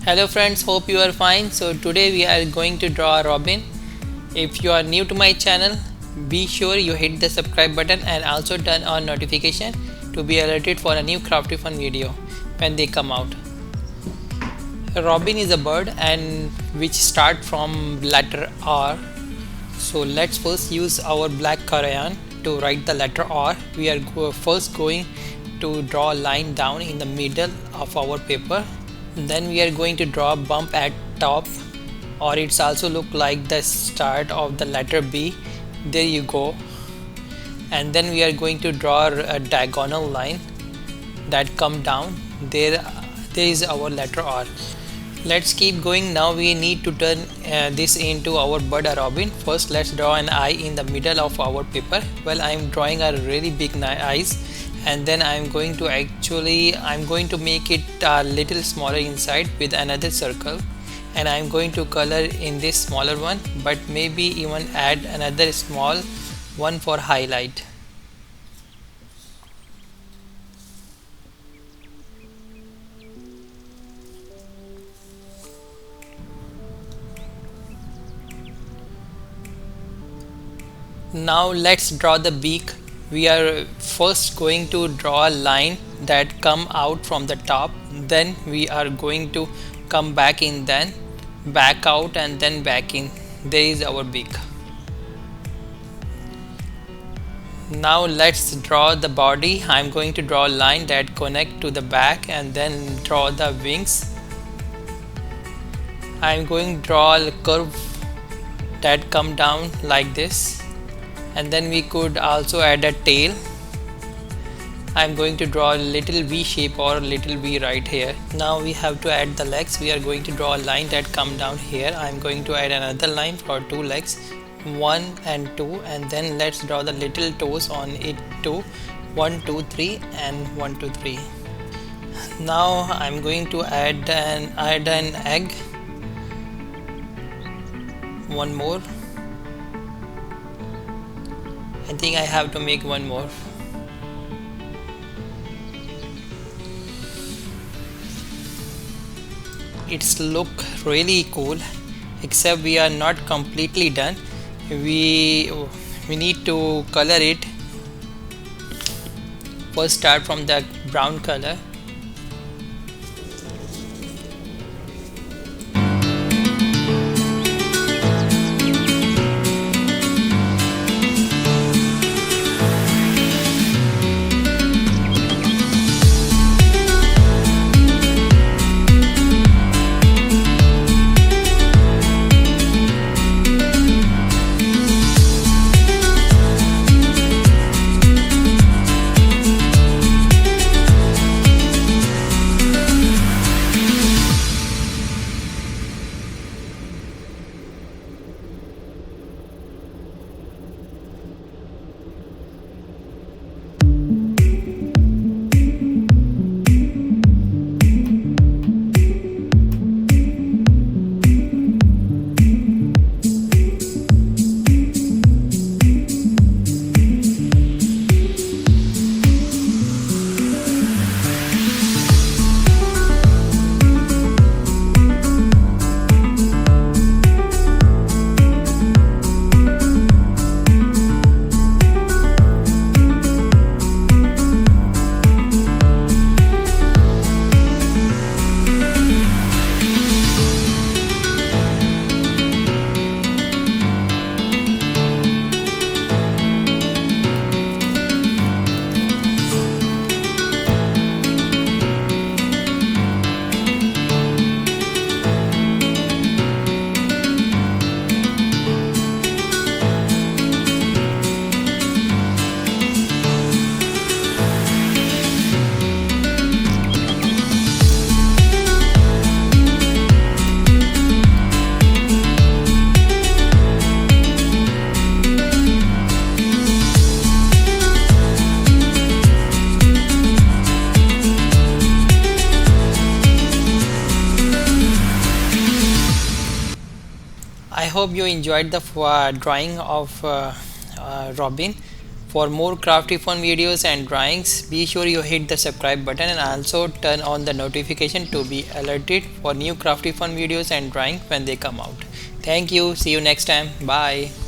Hello friends, hope you are fine. So today we are going to draw a robin. If you are new to my channel, be sure you hit the subscribe button and also turn on notification to be alerted for a new crafty fun video when they come out. A robin is a bird and which start from letter R. So let's first use our black crayon to write the letter R. We are first going to draw a line down in the middle of our paper. Then we are going to draw a bump at top, or it's also look like the start of the letter B. There you go. And then we are going to draw a diagonal line that come down. There is our letter R. Let's keep going. Now we need to turn this into our bird a robin. First let's draw an eye in the middle of our paper. Well, I'm drawing a really big eyes, and then I'm going to make it a little smaller inside with another circle, and I'm going to color in this smaller one, but maybe even add another small one for highlight. Now let's draw the beak. We are first going to draw a line that come out from the top, then we are going to come back in, then back out, and then back in. There is our beak. Now let's draw the body. I'm going to draw a line that connect to the back and then draw the wings. I'm going to draw a curve that come down like this, and then we could also add a tail. I'm going to draw a little V shape or a little V right here. Now we have to add the legs. We are going to draw a line that come down here. I'm going to add another line for two legs, 1 and 2, and then let's draw the little toes on it too, 1 2 3 and 1 2 3. Now I'm going to add an egg, one more. I think I have to make one more. It's look really cool, except we are not completely done. We need to color it. First start from the brown color. I hope you enjoyed the drawing of Robin. For more crafty fun videos and drawings, be sure you hit the subscribe button and also turn on the notification to be alerted for new crafty fun videos and drawing when they come out. Thank you. See you next time. Bye.